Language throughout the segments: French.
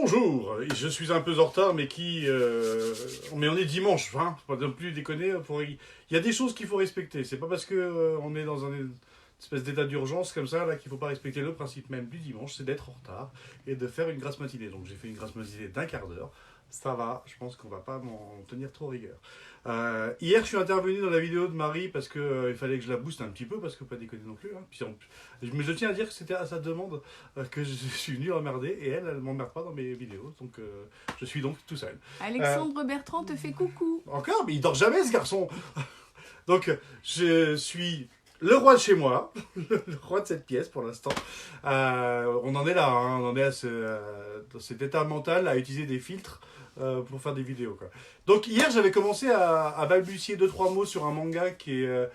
Bonjour, je suis un peu en retard, mais mais on est dimanche, hein, faut pas non plus déconner. Il y a des choses qu'il faut respecter. C'est pas parce que on est dans une espèce d'état d'urgence comme ça là qu'il faut pas respecter le principe même du dimanche, c'est d'être en retard et de faire une grasse matinée. Donc j'ai fait une grasse matinée d'un quart d'heure. Ça va, je pense qu'on va pas m'en tenir trop rigueur. Hier, je suis intervenu dans la vidéo de Marie parce que il fallait que je la booste un petit peu, parce que pas déconner non plus. Hein. Mais je tiens à dire que c'était à sa demande que je suis venu emmerder, et elle m'emmerde pas dans mes vidéos, donc je suis donc tout seul. Alexandre Bertrand te fait coucou. Encore, mais il dort jamais ce garçon. Donc je suis le roi de chez moi, le roi de cette pièce pour l'instant. On en est là, hein, on en est dans cet état mental à utiliser des filtres pour faire des vidéos, quoi. Donc hier j'avais commencé à balbutier 2-3 mots sur un manga que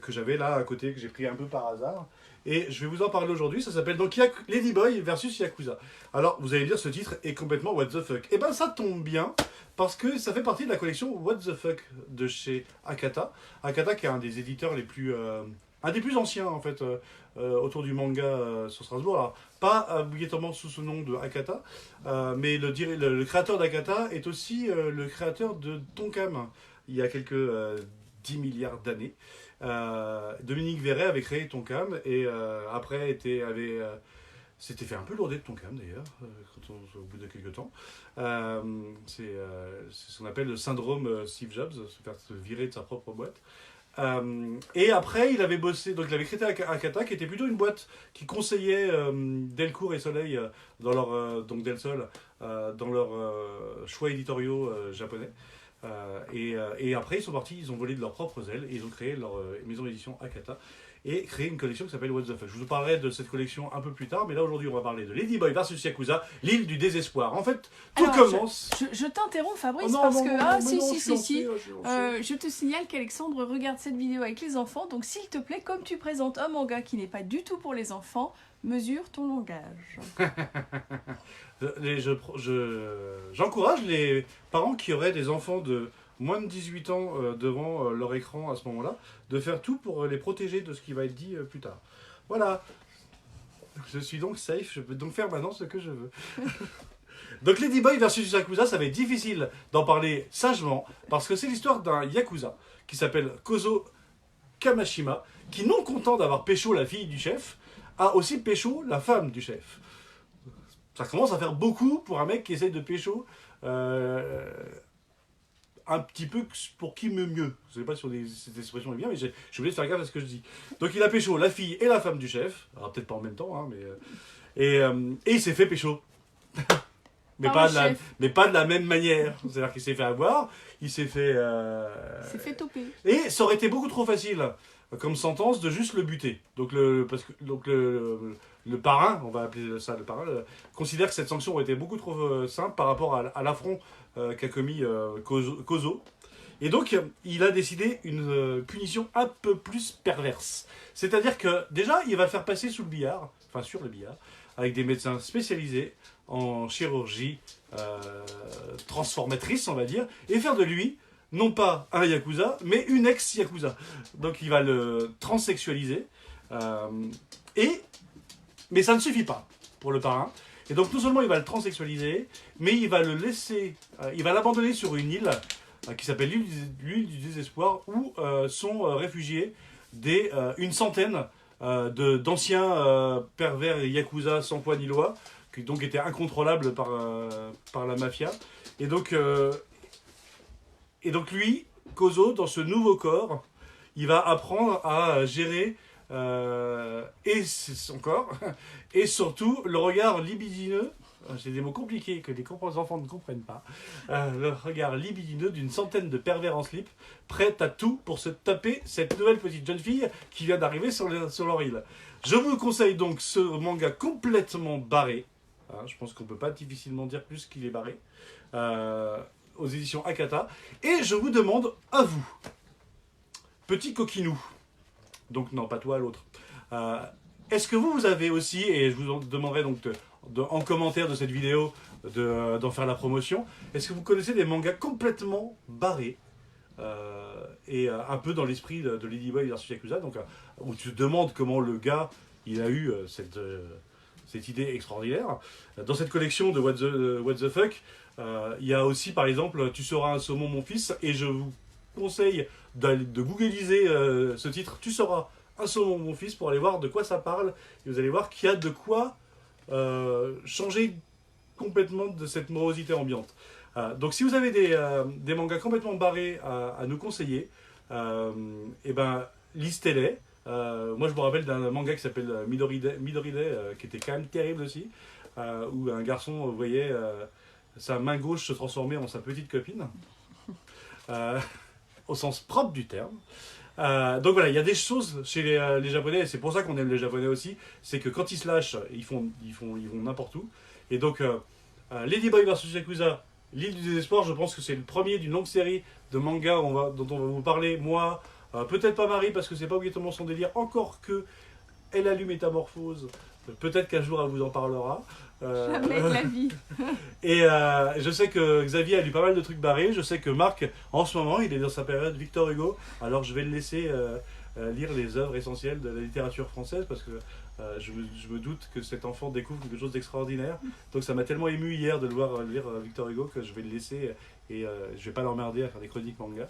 j'avais là à côté, que j'ai pris un peu par hasard. Et je vais vous en parler aujourd'hui. Ça s'appelle donc Ladyboy versus Yakuza. Alors vous allez dire, ce titre est complètement what the fuck. Et ben ça tombe bien, parce que ça fait partie de la collection What the fuck de chez Akata. Akata qui est un des éditeurs un des plus anciens en fait autour du manga sur Strasbourg. Alors pas obligatoirement sous ce nom de Akata, mais le créateur d'Akata est aussi le créateur de Tonkam il y a quelques 10 milliards d'années. Dominique Verret avait créé Tonkam et après s'était fait un peu lourder de Tonkam d'ailleurs, au bout de quelques temps. C'est ce qu'on appelle le syndrome Steve Jobs, se faire virer de sa propre boîte. Et après, il avait bossé, donc il avait créé Akata, qui était plutôt une boîte qui conseillait Delcourt et Soleil donc Del Sol, dans leurs choix éditoriaux japonais. Et après, ils sont partis, ils ont volé de leurs propres ailes et ils ont créé leur maison d'édition Akata et créé une collection qui s'appelle What the Fuck. Je vous parlerai de cette collection un peu plus tard, mais là aujourd'hui on va parler de Ladyboy versus Yakuza, l'île du désespoir. En fait, tout commence. Je t'interromps, Fabrice, Oh non, parce non, que. non, Ah, non, si, non, si, je suis si, lancé, si. je suis lancé. Je te signale qu'Alexandre regarde cette vidéo avec les enfants, donc s'il te plaît, comme tu présentes un manga qui n'est pas du tout pour les enfants, mesure ton langage. J'encourage les parents qui auraient des enfants de moins de 18 ans devant leur écran à ce moment-là, de faire tout pour les protéger de ce qui va être dit plus tard. Voilà. Je suis donc safe, je peux donc faire maintenant ce que je veux. Donc Ladyboy versus Yakuza, ça va être difficile d'en parler sagement, parce que c'est l'histoire d'un Yakuza qui s'appelle Kozo Kamashima, qui, non content d'avoir pécho la fille du chef, a aussi pécho la femme du chef. Ça commence à faire beaucoup pour un mec qui essaye de pécho un petit peu pour qui me mieux. Je ne sais pas si cette expression est bien, mais j'ai oublié de faire gaffe à ce que je dis. Donc il a pécho la fille et la femme du chef, alors peut-être pas en même temps, hein, et il s'est fait pécho. mais pas de la même manière. C'est-à-dire qu'il s'est fait avoir, il s'est fait... Il s'est fait toper. Et ça aurait été beaucoup trop facile comme sentence de juste le buter. Donc le parrain, on va appeler ça le parrain, considère que cette sanction aurait été beaucoup trop simple par rapport à l'affront qu'a commis Kozo. Et donc, il a décidé une punition un peu plus perverse. C'est-à-dire que, déjà, il va le faire passer sur le billard, avec des médecins spécialisés en chirurgie transformatrice, on va dire, et faire de lui, non pas un Yakuza, mais une ex-Yakuza. Donc, il va le transsexualiser. Mais ça ne suffit pas pour le parrain. Et donc, non seulement il va le transsexualiser, mais il va il va l'abandonner sur une île qui s'appelle l'île du désespoir, où sont réfugiés une centaine d'anciens pervers yakuza sans foi ni loi, qui donc étaient incontrôlables par la mafia. Et donc lui, Kozo, dans ce nouveau corps, il va apprendre à gérer et son corps, et surtout le regard libidineux, c'est des mots compliqués que les enfants ne comprennent pas, le regard libidineux d'une centaine de pervers en slip, prêts à tout pour se taper cette nouvelle petite jeune fille qui vient d'arriver sur leur île. Je vous conseille donc ce manga complètement barré, je pense qu'on peut pas difficilement dire plus qu'il est barré, aux éditions Akata, et je vous demande à vous, petit coquinou, donc non, pas toi, l'autre. Est-ce que vous avez aussi, et je vous demanderai donc en commentaire de cette vidéo d'en faire la promotion, est-ce que vous connaissez des mangas complètement barrés et un peu dans l'esprit de Ladyboy versus Yakuza, donc où tu te demandes comment le gars il a eu cette idée extraordinaire. Dans cette collection de What the Fuck, il y a aussi, par exemple, Tu seras un saumon, mon fils, et je vous conseille de googliser ce titre, Tu seras un saumon, mon fils, pour aller voir de quoi ça parle, et vous allez voir qu'il y a de quoi changer complètement de cette morosité ambiante. Donc si vous avez des mangas complètement barrés à nous conseiller, et ben listez-les. Moi je me rappelle d'un manga qui s'appelle Midoriday, qui était quand même terrible aussi, où un garçon, vous voyez, sa main gauche se transformait en sa petite copine, au sens propre du terme. Donc voilà, il y a des choses chez les Japonais, et c'est pour ça qu'on aime les Japonais aussi, c'est que quand ils se lâchent, ils vont n'importe où. Et donc, Ladyboy vs Yakuza, l'île du désespoir, je pense que c'est le premier d'une longue série de mangas dont on va vous parler, moi, peut-être pas Marie, parce que c'est pas obligatoirement son délire, encore que elle a lu Métamorphose, peut-être qu'un jour elle vous en parlera. Jamais de la vie. Et je sais que Xavier a lu pas mal de trucs barrés. Je sais que Marc, en ce moment, il est dans sa période Victor Hugo. Alors je vais le laisser lire les œuvres essentielles de la littérature française parce que je me doute que cet enfant découvre quelque chose d'extraordinaire. Donc ça m'a tellement ému hier de le voir lire Victor Hugo que je vais le laisser et je vais pas l'emmerder à faire des chroniques manga.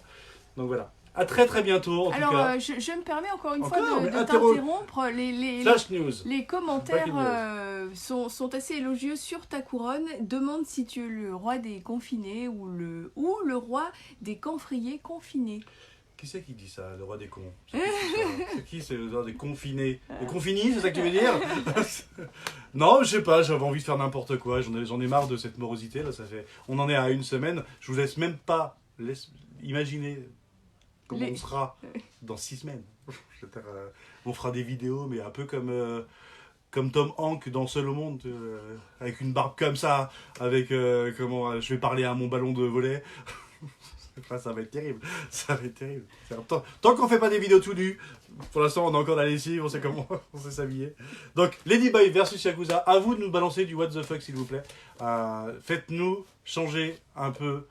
Donc voilà. À très très bientôt en tout cas. Alors, je me permets encore une fois de interrompre. t'interrompre. Flash News. Les commentaires sont assez élogieux sur ta couronne. Demande si tu es le roi des confinés ou le roi des camphriers confinés. Qui c'est qui dit ça, le roi des cons? C'est qui, c'est le roi des confinés? Les confinis, c'est ça que tu veux dire? Non, je sais pas, j'avais envie de faire n'importe quoi. J'en ai marre de cette morosité. Là, on en est à une semaine. Je vous laisse même pas imaginer comment on sera dans 6 semaines. On fera des vidéos, mais un peu comme Tom Hanks dans Seul au monde, avec une barbe comme ça, avec je vais parler à mon ballon de volley. Enfin, ça va être terrible. Ça va être terrible. Tant qu'on fait pas des vidéos tout nus, pour l'instant on a encore la lessive, on sait comment on sait s'habiller. Donc Ladyboy versus Yakuza, à vous de nous balancer du what the fuck s'il vous plaît. Faites-nous changer un peu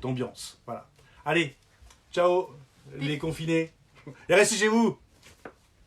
d'ambiance. Voilà. Allez, ciao les confinés. Et restez chez vous.